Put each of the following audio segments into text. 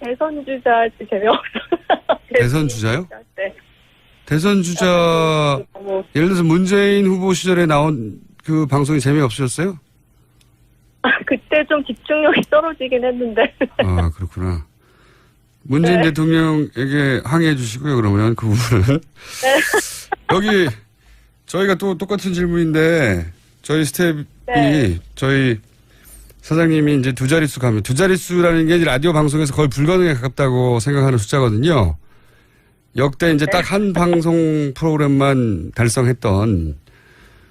대선 주자 재미없어. 대선 주자요? 네. 대선 주자, 예를 들어서 문재인 후보 시절에 나온 그 방송이 재미없으셨어요? 그때 좀 집중력이 떨어지긴 했는데. 아, 그렇구나. 문재인 네. 대통령에게 항의해 주시고요, 그러면 그 부분은. 네. 여기, 저희가 또 똑같은 질문인데, 저희 스텝이, 네. 저희 사장님이 이제 두 자릿수 가면, 두 자릿수라는 게 라디오 방송에서 거의 불가능에 가깝다고 생각하는 숫자거든요. 역대 이제 딱 한 방송 프로그램만 달성했던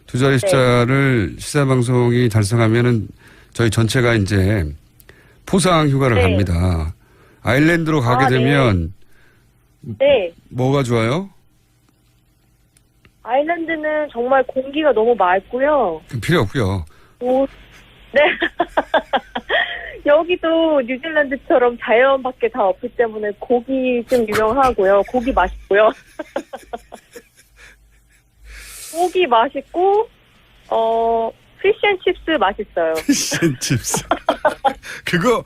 두 자리 숫자를 시사방송이 달성하면은 저희 전체가 이제 포상 휴가를 갑니다. 아일랜드로 가게 되면 네. 뭐가 좋아요? 아일랜드는 정말 공기가 너무 맑고요. 필요 없고요. 네. 여기도 뉴질랜드처럼 자연밖에 다 없기 때문에 고기 좀 유명하고요. 고기 맛있고요. 고기 맛있고, 피쉬앤칩스 맛있어요. 피쉬앤칩스. 그거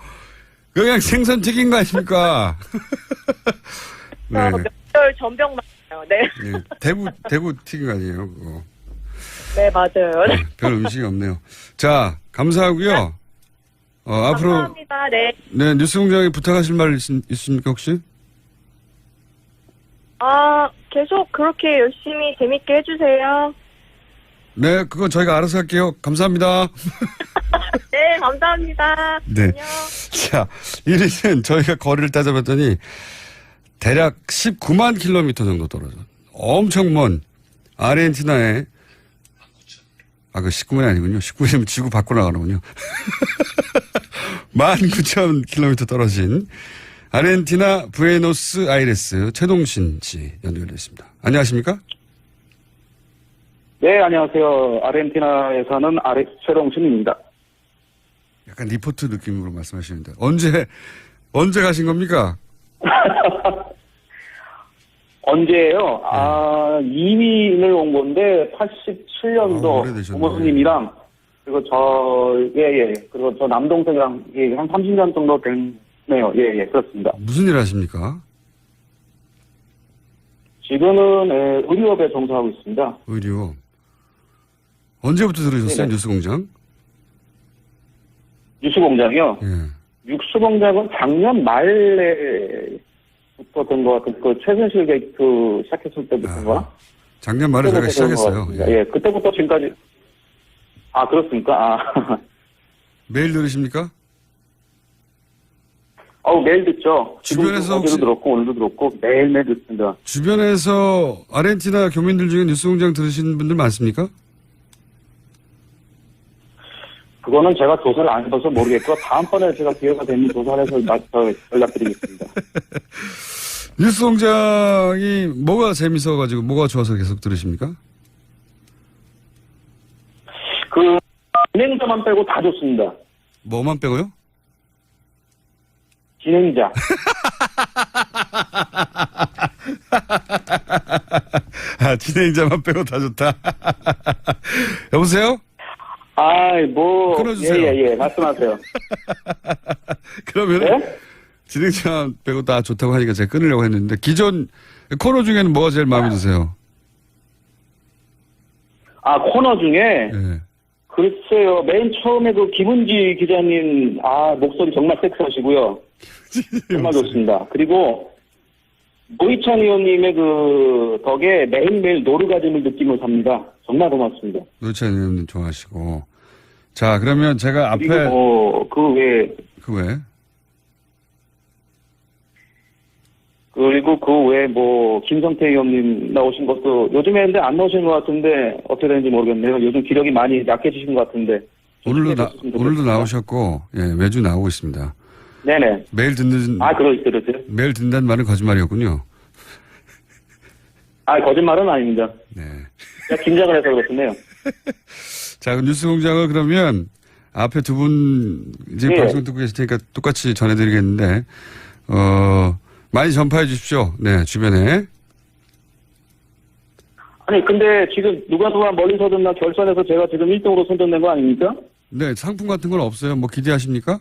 그냥 생선 튀긴 거 아닙니까? 네. 명절 전병 맛있어요. 네. 네. 대구 튀긴 거 아니에요, 그거. 네, 맞아요. 네, 별 음식이 없네요. 자, 감사하고요. 앞으로. 감사합니다. 네. 네, 뉴스공장에 부탁하실 말 있습니까, 혹시? 계속 그렇게 열심히 재밌게 해주세요. 네, 그거 저희가 알아서 할게요. 감사합니다. 네, 감사합니다. 네. 안녕. 자, 1위는 저희가 거리를 따져봤더니 대략 19만 킬로미터 정도 떨어져. 엄청 먼 아르헨티나에 그 19만이 아니군요. 19만이면 지구 밖으로 나가는군요. 19,000km 떨어진 아르헨티나 부에노스아이레스 최동신 씨 연결되어 있습니다. 안녕하십니까? 네, 안녕하세요. 아르헨티나에 사는 최동신입니다. 약간 리포트 느낌으로 말씀하시는데 언제 가신 겁니까? 언제예요? 2위를 온 건데 87년도 오래되셨네. 부모님이랑 그리고 그리고 저 남동생이랑 한 30년 정도 됐네요. 예, 그렇습니다. 무슨 일 하십니까? 지금은 의료업에 종사하고 있습니다. 의료. 언제부터 들으셨어요? 네네. 뉴스공장? 뉴스공장이요? 예. 뉴스공장은 작년 말에부터 된 것 같은 최순실 시작했을 때부터인가? 작년 말에 저희가 시작했어요. 예, 그때부터 지금까지. 그렇습니까? 매일 들으십니까? 매일 듣죠. 주변에서 어제도 들었고, 오늘도 들었고, 매일매일 듣습니다. 주변에서 아르헨티나 교민들 중에 뉴스공장 들으시는 분들 많습니까? 그거는 제가 조사를 안 해봐서 모르겠고, 다음번에 제가 기회가 되면 조사를 해서 연락드리겠습니다. 뉴스공장이 뭐가 재밌어가지고 뭐가 좋아서 계속 들으십니까? 진행자만 빼고 다 좋습니다. 뭐만 빼고요? 진행자. 진행자만 빼고 다 좋다. 여보세요? 끊어주세요. 예, 말씀하세요. 그러면 네? 진행자 빼고 다 좋다고 하니까 제가 끊으려고 했는데 기존 코너 중에는 뭐가 제일 마음에 드세요? 코너 중에 네. 글쎄요. 맨 처음에 김은지 기자님 목소리 정말 섹시하시고요. 정말 좋습니다. 그리고 노희찬 의원님의 덕에 매일매일 노르가즘을 느끼며 삽니다. 정말 고맙습니다. 노희찬 의원님 좋아하시고. 자, 그러면 제가 앞에 그리고 그 외에 그리고 그 외에 김성태 의원님 나오신 것도 요즘에 근데 안 나오신 것 같은데 어떻게 되는지 모르겠네요. 요즘 기력이 많이 약해지신 것 같은데. 오늘도 나오셨고, 예, 매주 나오고 있습니다. 네네. 매일 듣는. 그러세요? 매일 듣는다는 말은 거짓말이었군요. 거짓말은 아닙니다. 네. 제가 긴장을 해서 그렇겠네요. 자, 그 뉴스 공장을 그러면 앞에 두 분 이제 방송 듣고 계실 테니까 똑같이 전해드리겠는데, 많이 전파해 주십시오. 네, 주변에. 근데 지금 누가 멀리서 듣나 결선에서 제가 지금 1등으로 선정된 거 아닙니까? 네, 상품 같은 건 없어요. 뭐 기대하십니까?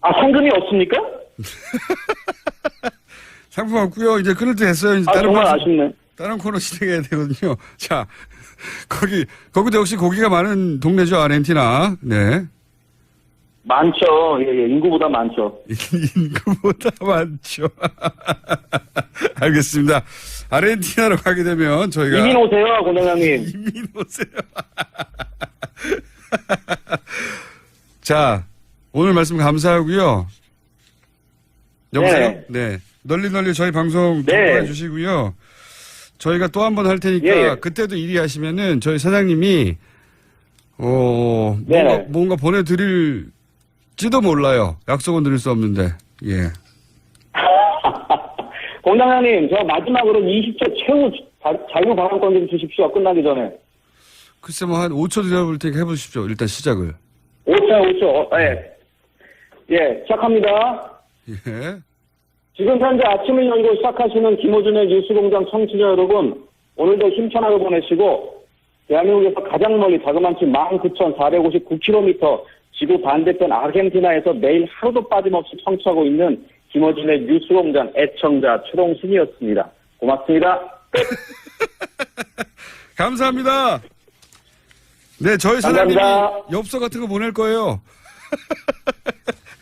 상금이 없습니까? 상품 없고요. 이제 끊을 때 됐어요. 이제 정말 아쉽네. 다른 코너 진행해야 되거든요. 자, 거기도 역시 고기가 많은 동네죠, 아르헨티나. 네. 많죠. 예, 인구보다 많죠. 인구보다 많죠. 알겠습니다. 아르헨티나로 가게 되면 저희가. 이민 오세요, 권장님. 이민 오세요. 자, 오늘 말씀 감사하고요. 여보세요? 네. 널리 저희 방송 정보해 주시고요. 저희가 또 한 번 할 테니까 그때도 일의하시면은 저희 사장님이 뭔가 보내드릴지도 몰라요. 약속은 드릴 수 없는데. 예. 권장님, 저 마지막으로 20초 최후 자유 발언권 좀 주십시오. 끝나기 전에. 글쎄 뭐 한 5초 드려볼 테니까 해보십시오. 일단 시작을. 5초. 예, 시작합니다. 예. 지금 현재 아침을 열고 시작하시는 김호준의 뉴스공장 청취자 여러분, 오늘도 힘차게 보내시고 대한민국에서 가장 멀리 자그마치 19,459km 지구 반대편 아르헨티나에서 매일 하루도 빠짐없이 청취하고 있는 김호준의 뉴스공장 애청자 최동순이었습니다. 고맙습니다. 끝. 감사합니다. 네, 저희 사장님이 감사합니다. 엽서 같은 거 보낼 거예요.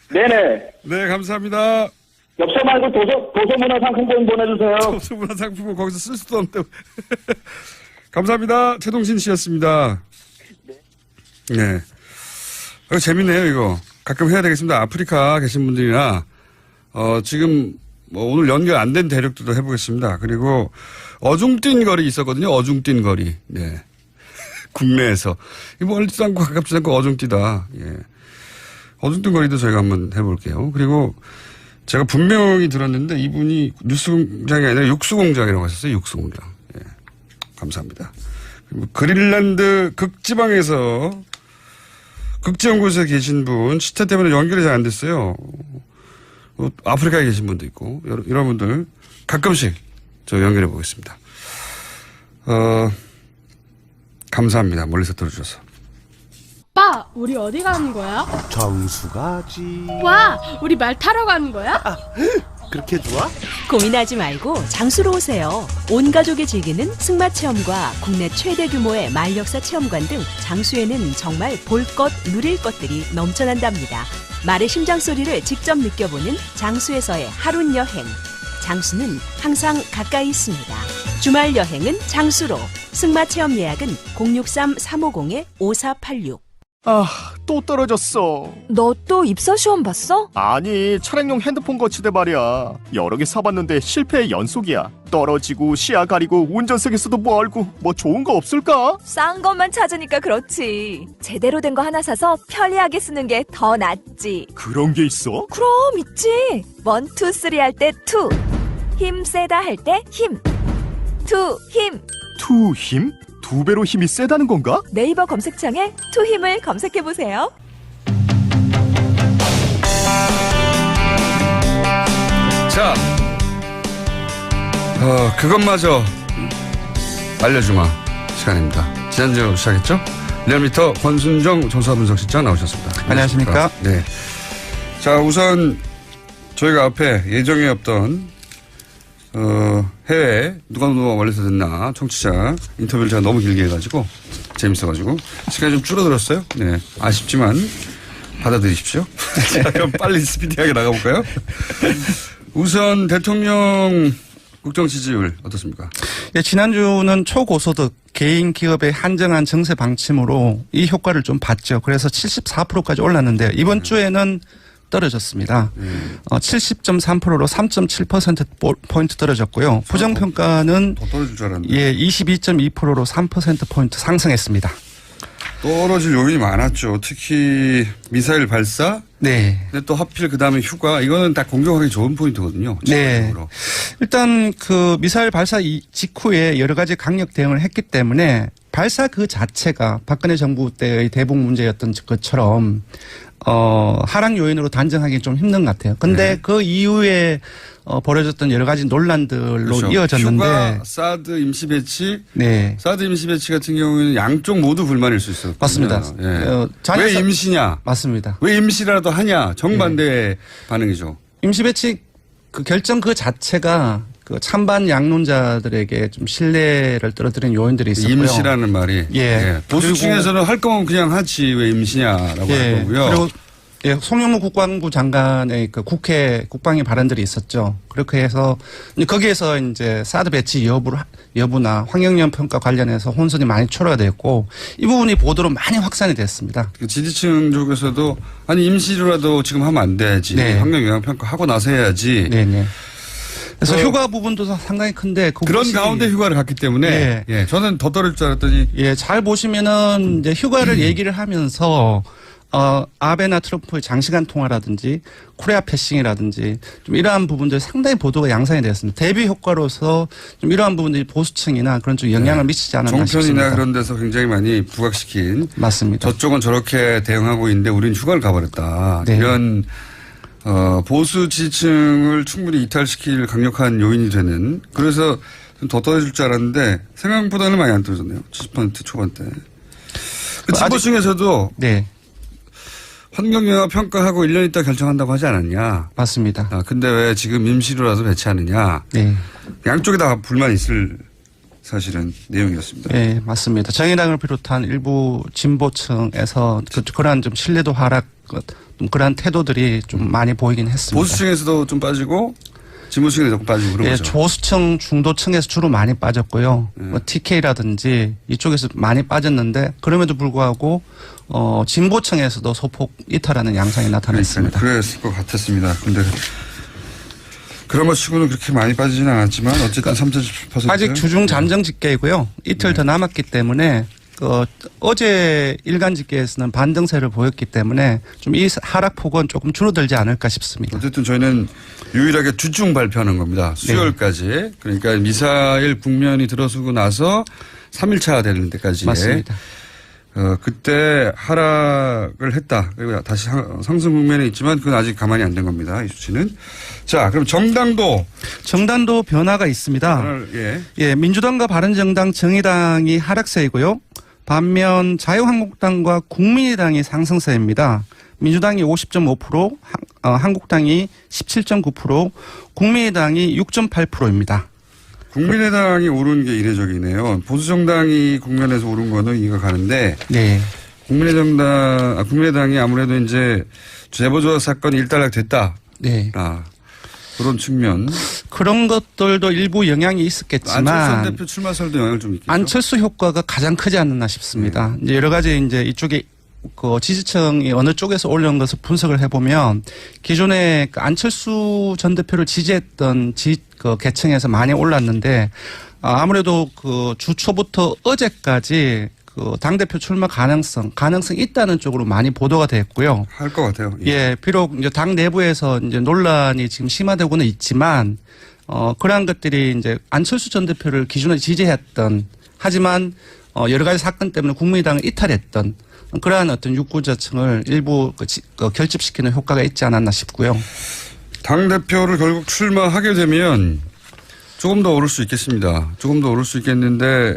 네네. 네, 감사합니다. 엽서 말고 도서문화상품권 보내주세요. 도서문화상품은 거기서 쓸 수도 없는데. 감사합니다. 최동신 씨였습니다. 네. 이거 재밌네요, 이거. 가끔 해야 되겠습니다. 아프리카 계신 분들이나, 지금, 오늘 연결 안 된 대륙들도 해보겠습니다. 그리고, 어중뛴 거리 있었거든요. 어중뛴 거리. 네. 국내에서. 이거 멀지도 않고 가깝지도 않고 어중뛰다. 예. 어중뛴 거리도 저희가 한번 해볼게요. 그리고, 제가 분명히 들었는데 이분이 뉴스공장이 아니라 육수공장이라고 하셨어요. 육수공장. 예. 감사합니다. 그리고 그린란드 극지방에서 극지연구소에 계신 분 시차 때문에 연결이 잘 안 됐어요. 아프리카에 계신 분도 있고 이런 분들 가끔씩 저 연결해 보겠습니다. 감사합니다. 멀리서 들어주셔서. 오빠, 우리 어디 가는 거야? 정수 가지. 와, 우리 말 타러 가는 거야? 그렇게 좋아? 고민하지 말고 장수로 오세요. 온 가족이 즐기는 승마 체험과 국내 최대 규모의 말역사 체험관 등 장수에는 정말 볼 것, 누릴 것들이 넘쳐난답니다. 말의 심장 소리를 직접 느껴보는 장수에서의 하룬 여행. 장수는 항상 가까이 있습니다. 주말 여행은 장수로. 승마 체험 예약은 063-350-5486. 또 떨어졌어. 너 또 입사 시험 봤어? 아니, 차량용 핸드폰 거치대 말이야. 여러 개 사봤는데 실패의 연속이야. 떨어지고 시야 가리고 운전석에서도 멀고 뭐 좋은 거 없을까? 싼 것만 찾으니까 그렇지. 제대로 된 거 하나 사서 편리하게 쓰는 게 더 낫지. 그런 게 있어? 그럼 있지. 1, 2, 3 할 때 2. 힘 세다 할 때 힘. 2, 힘. 투 힘? 2배로 힘이 세다는 건가? 네이버 검색창에 투힘을 검색해보세요. 자, 그것마저 알려주마 시간입니다. 지난주 시작했죠? 리얼미터 권순정 조사분석실장 나오셨습니다. 안녕하십니까? 네. 자, 우선 저희가 앞에 예정에 없던 해외 누가 멀리서 듣나 청취자 인터뷰를 제가 너무 길게 해가지고 재밌어가지고 시간이 좀 줄어들었어요. 네, 아쉽지만 받아들이십시오. 자, 그럼 빨리 스피디하게 나가볼까요? 우선 대통령 국정 지지율 어떻습니까? 예, 지난주는 초고소득 개인 기업의 한정한 정세 방침으로 이 효과를 좀 봤죠. 그래서 74%까지 올랐는데요. 이번 주에는 떨어졌습니다. 70.3%로 3.7%포인트 떨어졌고요. 부정평가는 더 떨어질 줄 알았는데. 예, 22.2%로 3%포인트 상승했습니다. 떨어질 요인이 많았죠. 특히 미사일 발사. 네. 근데 또 하필 그 다음에 휴가. 이거는 다 공격하기 좋은 포인트거든요. 네. 일단 그 미사일 발사 직후에 여러 가지 강력 대응을 했기 때문에 발사 그 자체가 박근혜 정부 때의 대북 문제였던 것처럼 하락 요인으로 단정하기 좀 힘든 것 같아요. 근데 네. 그 이후에 벌어졌던 여러 가지 논란들로 그렇죠. 이어졌는데. 휴가, 사드 임시 배치. 네. 사드 임시 배치 같은 경우에는 양쪽 모두 불만일 수 있어요. 맞습니다. 예. 왜 임시냐? 맞습니다. 왜 임시라도 하냐? 정반대의 반응이죠. 임시 배치 그 결정 그 자체가 그 찬반 양론자들에게 좀 신뢰를 떨어뜨린 요인들이 있었고요. 임시라는 말이. 예. 예. 보수 층에서는 할 거면 그냥 하지 왜 임시냐라고 할 거고요. 그리고 예, 송영무 국방부 장관의 그 국회 국방위 발언들이 있었죠. 그렇게 해서 거기에서 이제 사드 배치 여부나 환경오염 평가 관련해서 혼선이 많이 초래가 됐고 이 부분이 보도로 많이 확산이 됐습니다. 그 지지층 쪽에서도 아니 임시로라도 지금 하면 안 돼야지. 네. 환경영향 평가 하고 나서 해야지. 네네. 그래서 휴가 부분도 상당히 큰데 그런 가운데 휴가를 갔기 때문에 예. 예, 저는 더 떨어질 줄 알았더니 예, 잘 보시면은 이제 휴가를 얘기를 하면서 아베나 트럼프의 장시간 통화라든지 코리아 패싱이라든지 좀 이러한 부분들 상당히 보도가 양산이 되었습니다. 대비 효과로서 좀 이러한 부분들이 보수층이나 그런 쪽 영향을 미치지 않았나 종편이나 싶습니다. 그런 데서 굉장히 많이 부각시킨. 맞습니다. 저쪽은 저렇게 대응하고 있는데 우리는 휴가를 가버렸다. 네. 이런 보수 지지층을 충분히 이탈시킬 강력한 요인이 되는. 그래서 좀 더 떨어질 줄 알았는데 생각보다는 많이 안 떨어졌네요. 70% 초반대. 그 진보층에서도 네. 환경영향 평가하고 1년 있다 결정한다고 하지 않았냐. 맞습니다. 근데 왜 지금 임시로라도 배치하느냐. 네. 양쪽에 다 불만이 있을 사실은 내용이었습니다. 네, 맞습니다. 정의당을 비롯한 일부 진보층에서 그러한 좀 신뢰도 하락, 그러한 태도들이 좀 많이 보이긴 했습니다. 보수층에서도 좀 빠지고 진보층에서 조금 빠지고 그런 예, 거죠. 조수층, 중도층에서 주로 많이 빠졌고요. 뭐 TK라든지 이쪽에서 많이 빠졌는데 그럼에도 불구하고 진보층에서도 소폭 이탈하는 양상이 나타났습니다. 그랬을 것 같았습니다. 근데 그런 것 치고는 그렇게 많이 빠지진 않았지만 어쨌든 3.7%. 아직 주중 잠정 집계이고요. 이틀 더 남았기 때문에 어제 일간 집계에서는 반등세를 보였기 때문에 좀 이 하락폭은 조금 줄어들지 않을까 싶습니다. 어쨌든 저희는 유일하게 주중 발표하는 겁니다. 수요일까지. 네. 그러니까 미사일 국면이 들어서고 나서 3일차 되는 데까지. 맞습니다. 그때 하락을 했다. 그리고 다시 상승 국면에 있지만 그건 아직 가만히 안 된 겁니다. 이 수치는. 자, 그럼 정당도 변화가 있습니다. 예, 민주당과 바른정당, 정의당이 하락세이고요. 반면 자유한국당과 국민의당이 상승세입니다. 민주당이 50.5%, 한국당이 17.9%, 국민의당이 6.8%입니다. 국민의당이 오른 게 이례적이네요. 보수정당이 국면에서 오른 거는 이해가 가는데. 네. 국민의당이 아무래도 이제 재보조사 사건이 일단락 됐다. 네. 그런 측면. 그런 것들도 일부 영향이 있었겠지만. 안철수 대표 출마설도 영향을 좀 있겠죠. 안철수 효과가 가장 크지 않았나 싶습니다. 이제 여러 가지 이제 이쪽에 그 지지층이 어느 쪽에서 올라온 것을 분석을 해보면 기존에 그 안철수 전 대표를 지지했던 그 계층에서 많이 올랐는데 아무래도 그 주 초부터 어제까지 그 당대표 출마 가능성 있다는 쪽으로 많이 보도가 됐고요. 할 것 같아요. 예, 비록 이제 당 내부에서 이제 논란이 지금 심화되고는 있지만 그러한 것들이 이제 안철수 전 대표를 기존에 지지했던 하지만 여러 가지 사건 때문에 국민의당을 이탈했던 그러한 어떤 유권자층을 일부 결집시키는 효과가 있지 않았나 싶고요. 당대표를 결국 출마하게 되면 조금 더 오를 수 있겠습니다. 조금 더 오를 수 있겠는데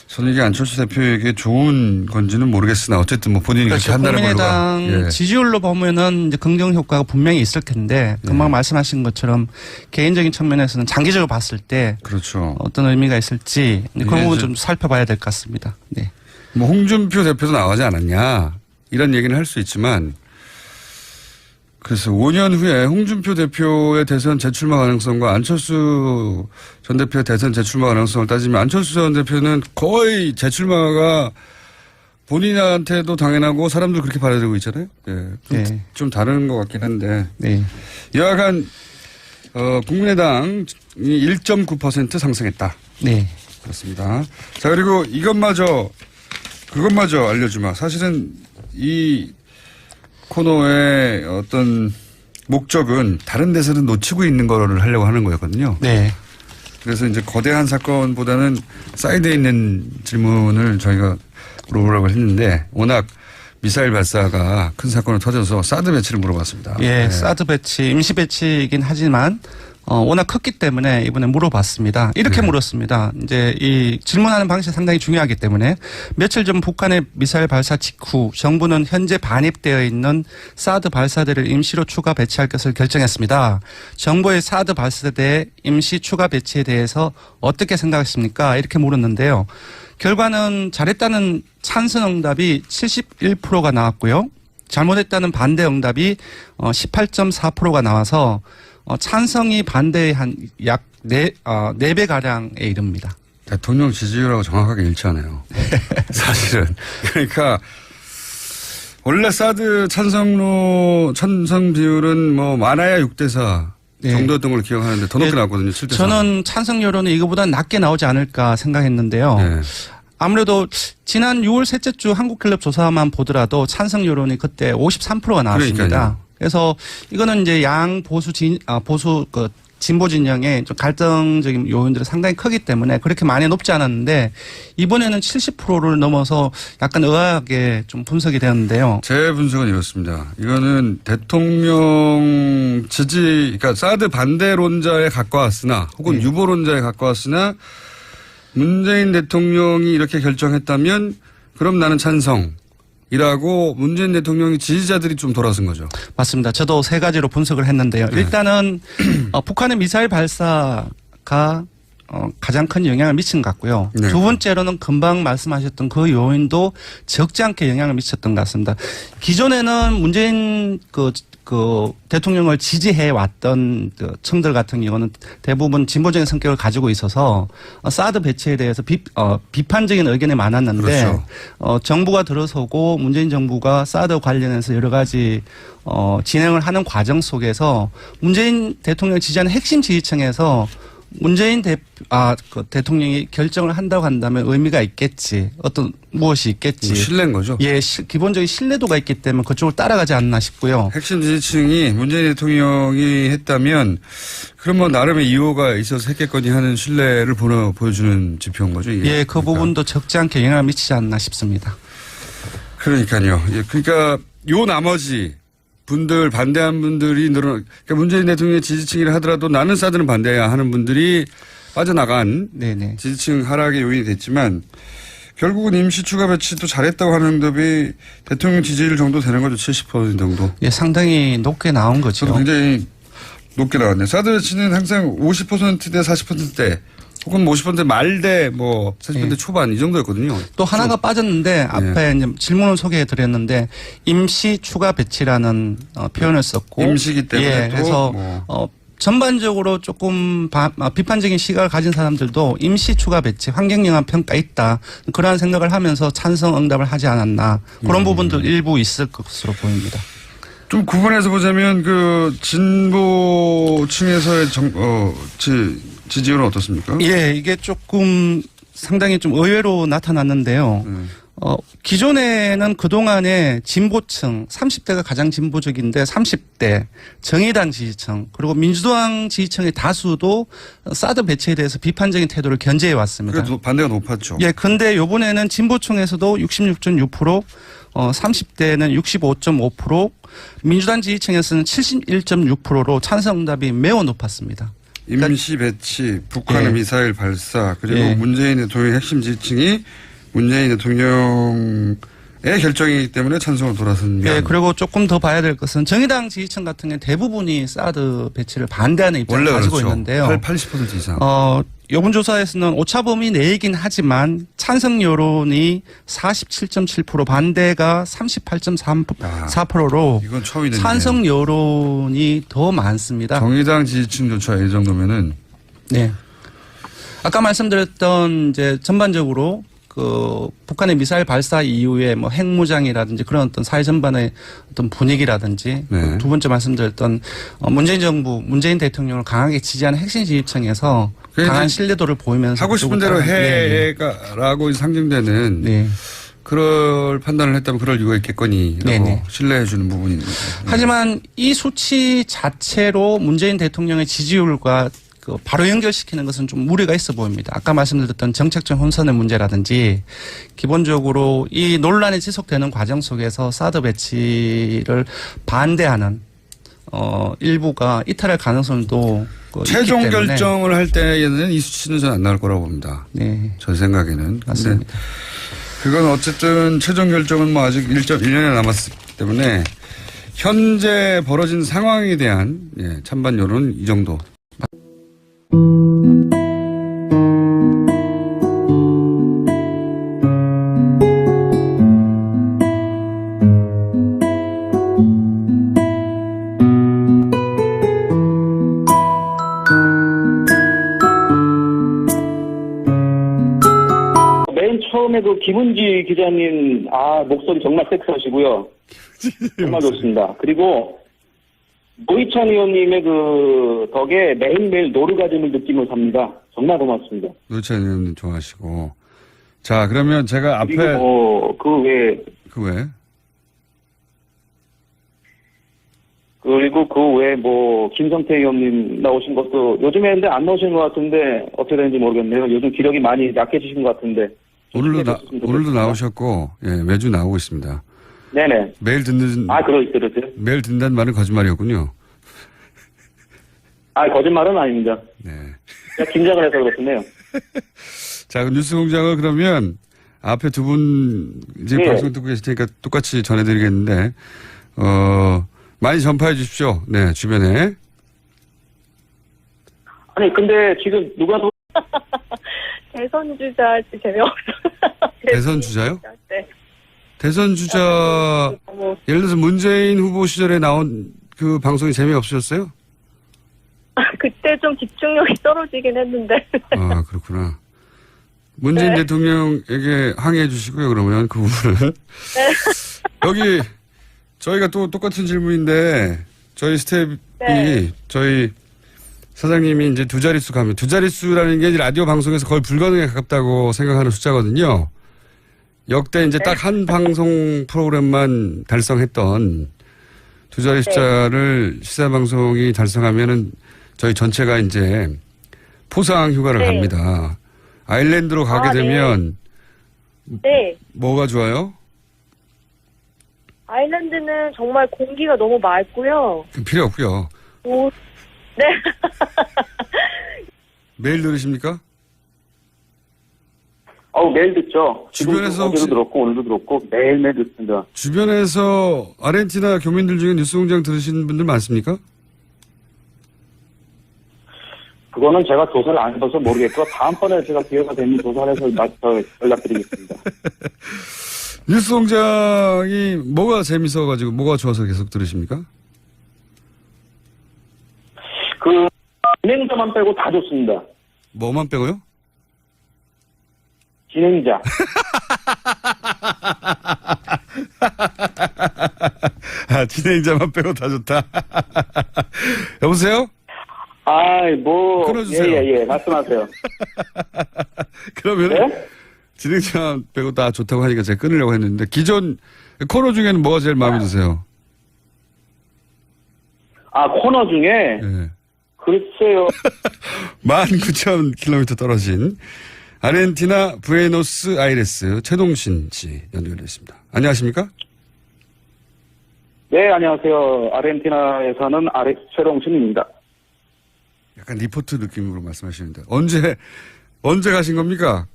저는 이게 안철수 대표에게 좋은 건지는 모르겠으나 어쨌든 뭐 본인이 그렇게 한다는 걸로. 국민의당 지지율로 보면은 이제 긍정 효과가 분명히 있을 텐데 금방 말씀하신 것처럼 개인적인 측면에서는 장기적으로 봤을 때 그렇죠. 어떤 의미가 있을지 그런 부분 좀 살펴봐야 될 것 같습니다. 네. 뭐 홍준표 대표도 나가지 않았냐 이런 얘기는 할 수 있지만 그래서 5년 후에 홍준표 대표의 대선 재출마 가능성과 안철수 전 대표의 대선 재출마 가능성을 따지면 안철수 전 대표는 거의 재출마가 본인한테도 당연하고 사람들 그렇게 받아들이고 있잖아요. 네. 좀 다른 것 같긴 한데. 네. 여하간 국민의당이 1.9% 상승했다. 네. 그렇습니다. 자, 그리고 그것마저 알려주마. 사실은 이 코너의 어떤 목적은 다른 데서는 놓치고 있는 거를 하려고 하는 거였거든요. 네. 그래서 이제 거대한 사건보다는 사이드에 있는 질문을 저희가 물어보라고 했는데 워낙 미사일 발사가 큰 사건을 터져서 사드 배치를 물어봤습니다. 예, 네. 사드 배치, 임시 배치이긴 하지만 워낙 컸기 때문에 이번에 물어봤습니다. 이렇게 물었습니다. 이제 이 질문하는 방식이 상당히 중요하기 때문에 며칠 전 북한의 미사일 발사 직후 정부는 현재 반입되어 있는 사드 발사대를 임시로 추가 배치할 것을 결정했습니다. 정부의 사드 발사대 임시 추가 배치에 대해서 어떻게 생각하십니까? 이렇게 물었는데요. 결과는 잘했다는 찬성 응답이 71%가 나왔고요. 잘못했다는 반대 응답이 18.4%가 나와서 찬성이 반대의 한 약 4배가량에 이릅니다. 대통령 지지율하고 정확하게 일치하네요. 사실은. 그러니까 원래 사드 찬성 비율은 뭐 많아야 6대4 정도였던 걸로 기억하는데 더 높게 나왔거든요. 7대4. 저는 찬성 여론이 이거보다 낮게 나오지 않을까 생각했는데요. 네. 아무래도 지난 6월 셋째 주 한국갤럽 조사만 보더라도 찬성 여론이 그때 53%가 나왔습니다. 그러니까요. 그래서 이거는 이제 양 보수 진보 진영의 좀 갈등적인 요인들이 상당히 크기 때문에 그렇게 많이 높지 않았는데 이번에는 70%를 넘어서 약간 의아하게 좀 분석이 되었는데요. 제 분석은 이렇습니다. 이거는 대통령 지지, 그러니까 사드 반대론자에 가까웠으나 혹은 유보론자에 가까웠으나 문재인 대통령이 이렇게 결정했다면 그럼 나는 찬성이라고 문재인 대통령의 지지자들이 좀 돌아선 거죠. 맞습니다. 저도 세 가지로 분석을 했는데요. 일단은 북한의 미사일 발사가 가장 큰 영향을 미친 것 같고요. 네. 두 번째로는 금방 말씀하셨던 그 요인도 적지 않게 영향을 미쳤던 것 같습니다. 기존에는 문재인 대통령을 지지해 왔던 층들 같은 경우는 대부분 진보적인 성격을 가지고 있어서 사드 배치에 대해서 비판적인 의견이 많았는데 그렇죠. 정부가 들어서고 문재인 정부가 사드 관련해서 여러 가지 진행을 하는 과정 속에서 문재인 대통령 지지하는 핵심 지지층에서 문재인 대통령이 결정을 한다고 한다면 의미가 있겠지. 무엇이 있겠지. 신뢰인 거죠? 예, 기본적인 신뢰도가 있기 때문에 그쪽을 따라가지 않나 싶고요. 핵심 지지층이 문재인 대통령이 했다면 그럼 뭐 나름의 이유가 있어서 했겠거니 하는 신뢰를 보여주는 지표인 거죠? 이게. 예, 그 부분도 적지 않게 영향을 미치지 않나 싶습니다. 그러니까요. 예, 그러니까 요 나머지 분들 반대한 분들이 그러니까 문재인 대통령의 지지층이라 하더라도 나는 사드는 반대야 하는 분들이 빠져나간 네네. 지지층 하락의 요인이 됐지만 결국은 임시 추가 배치도 잘했다고 하는 응답이 대통령 지지율 정도 되는 거죠. 70% 정도. 예, 상당히 높게 나온 거죠. 굉장히 높게 나왔네요. 사드 배치는 항상 50%대 40%대 혹은 50% 말대 40% 초반 이 정도였거든요. 또 하나가 빠졌는데 앞에 이제 질문을 소개해 드렸는데 임시 추가 배치라는 표현을 썼고 임시기 때문에 그래서 전반적으로 조금 비판적인 시각을 가진 사람들도 임시 추가 배치 환경영향 평가 있다 그러한 생각을 하면서 찬성 응답을 하지 않았나 그런 부분도 일부 있을 것으로 보입니다. 좀 구분해서 보자면 진보층에서의 지지율은 어떻습니까? 예, 이게 조금 상당히 좀 의외로 나타났는데요. 기존에는 그동안에 진보층 30대가 가장 진보적인데 30대 정의당 지지층 그리고 민주당 지지층의 다수도 사드 배치에 대해서 비판적인 태도를 견제해 왔습니다. 그래도 반대가 높았죠. 예, 근데 요번에는 진보층에서도 66.6%, 30대는 65.5%, 민주당 지지층에서는 71.6%로 찬성응답이 매우 높았습니다. 임시 배치, 북한의 미사일 발사 그리고 문재인 대통령의 핵심 지지층이 문재인 대통령의 결정이기 때문에 찬성으로 돌아선 면. 네, 그리고 조금 더 봐야 될 것은 정의당 지지층 같은 경우는 대부분이 사드 배치를 반대하는 입장을 가지고 그렇죠. 있는데요. 80% 이상. 이번 조사에서는 오차범위 내이긴 하지만 찬성 여론이 47.7% 반대가 38.4%로 이건 처음이네요. 찬성 여론이 더 많습니다. 정의당 지지층조차 이 정도면은. 네. 아까 말씀드렸던 이제 전반적으로 북한의 미사일 발사 이후에 핵무장이라든지 그런 어떤 사회 전반의 어떤 분위기라든지 두 번째 말씀드렸던 문재인 정부, 문재인 대통령을 강하게 지지하는 핵심 지지층에서 강한 신뢰도를 보이면서 하고 싶은 대로 해라고 상징되는 그럴 판단을 했다면 그럴 이유가 있겠거니라고 신뢰해 주는 부분이 있는 거죠. 하지만 이 수치 자체로 문재인 대통령의 지지율과 바로 연결시키는 것은 좀 무리가 있어 보입니다. 아까 말씀드렸던 정책적 혼선의 문제라든지 기본적으로 이 논란이 지속되는 과정 속에서 사드 배치를 반대하는 일부가 이탈할 가능성도 최종 있기 때문에. 결정을 할 때에는 이 수치는 전 안 나올 거라고 봅니다. 네. 제 생각에는. 맞습니다. 그건 어쨌든 최종 결정은 뭐 아직 1.1년이 남았기 때문에 현재 벌어진 상황에 대한 찬반 여론은 이 정도. 맨 처음에 그 김은지 기자님, 목소리 정말 섹스하시고요. 정말 좋습니다. 그리고 노희찬 의원님의 그 덕에 매일매일 노르가즘을 느끼며 삽니다. 정말 고맙습니다. 노희찬 의원님 좋아하시고. 자, 그러면 제가 앞에. 그리고 그 외에? 그리고 그 외에 김성태 의원님 나오신 것도 요즘에 근데 안 나오시는 것 같은데 어떻게 되는지 모르겠네요. 요즘 기력이 많이 약해지신 것 같은데. 오늘도 나오셨고, 매주 나오고 있습니다. 네네. 매일 듣는. 그러세요? 매일 듣는다는 말은 거짓말이었군요. 거짓말은 아닙니다. 네. 제가 긴장을 해서 그렇겠네요. 자, 그 뉴스 공장을 그러면 앞에 두 분 이제 방송 듣고 계실 테니까 똑같이 전해드리겠는데, 많이 전파해 주십시오. 네, 주변에. 아니, 근데 지금 누가 대선 주자 재미없어. 대선 주자요? 네. 대선 주자, 예를 들어서 문재인 후보 시절에 나온 그 방송이 재미없으셨어요? 그때 좀 집중력이 떨어지긴 했는데. 아, 그렇구나. 문재인 대통령에게 항의해 주시고요, 그러면 그 부분은. 여기, 저희가 또 똑같은 질문인데, 저희 스텝이, 저희 사장님이 이제 두 자릿수 가면, 두 자릿수라는 게 라디오 방송에서 거의 불가능에 가깝다고 생각하는 숫자거든요. 역대 이제 딱 한 방송 프로그램만 달성했던 두 자리 숫자를 시사방송이 달성하면은 저희 전체가 이제 포상 휴가를 갑니다. 아일랜드로 가게 되면 뭐가 좋아요? 아일랜드는 정말 공기가 너무 맑고요. 필요 없고요. 네. 매일 들으십니까? 매일 듣죠. 주변에서 어제도 들었고 오늘도 들었고 매일매일 듣습니다. 주변에서 아르헨티나 교민들 중에 뉴스공장 들으시는 분들 많습니까? 그거는 제가 조사를 안 해봐서 모르겠고 다음번에 제가 기회가 되면 조사를 해서 연락드리겠습니다. 뉴스공장이 뭐가 재밌어가지고 뭐가 좋아서 계속 들으십니까? 그 진행자만 빼고 다 좋습니다. 뭐만 빼고요? 진행자. 진행자만 빼고 다 좋다. 여보세요? 끊어주세요. 예, 말씀하세요. 그러면 진행자 빼고 다 좋다고 하니까 제가 끊으려고 했는데 기존 코너 중에는 뭐가 제일 마음에 드세요? 코너 중에? 네. 글쎄요. 19,000km 떨어진 아르헨티나 부에노스아이레스 최동신 씨 연결되어 있습니다. 안녕하십니까? 네, 안녕하세요. 아르헨티나에 사는 최동신입니다. 약간 리포트 느낌으로 말씀하시는데 언제 가신 겁니까?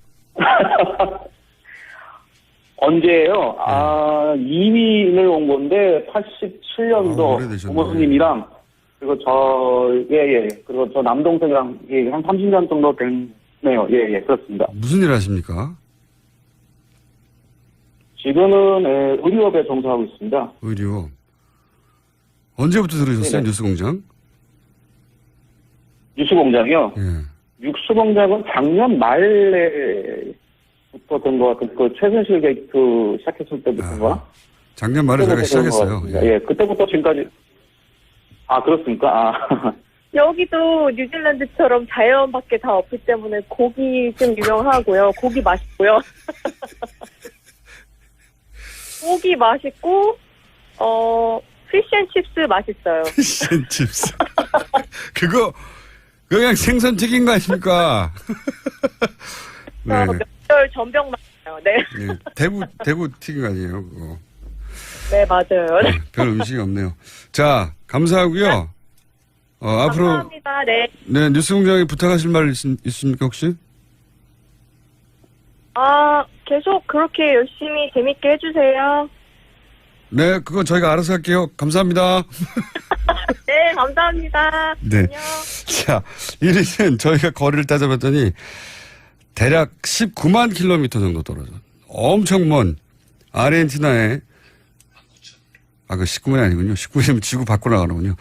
언제예요? 2위를 온 건데 87년도 부모님이랑 그리고 그리고 저 남동생이랑 한 30년 정도 됐네요. 그렇습니다. 무슨 일 하십니까? 지금은 의료업에 종사하고 있습니다. 의료. 언제부터 들으셨어요? 뉴스공장? 뉴스공장이요? 예. 뉴스공장은 작년 말에부터 된 것 같은데, 최순실 게이트 시작했을 때부터인가? 작년 말에 제가 시작했어요. 그때부터 지금까지. 그렇습니까? 여기도 뉴질랜드처럼 자연 밖에 다 없기 때문에 고기 좀 유명하고요. 고기 맛있고요. 고기 맛있고, 피쉬앤칩스 맛있어요. 피쉬앤칩스. 그거 그냥 생선 튀긴 거 아닙니까? 네. 명절 전병 맛있어요. 네. 대구 튀긴 거 아니에요, 그거. 네, 맞아요. 별 음식이 없네요. 자, 감사하고요. 앞으로 감사합니다. 네. 네, 뉴스공장에 부탁하실 말 있습니까 혹시? 계속 그렇게 열심히 재밌게 해주세요. 네, 그건 저희가 알아서 할게요. 감사합니다. 네, 감사합니다. 네. 안녕. 자, 1위는 저희가 거리를 따져봤더니 대략 19만 킬로미터 정도 떨어져. 엄청 먼 아르헨티나의 그 19만이 아니군요. 19이면 지구 밖으로 나가는군요.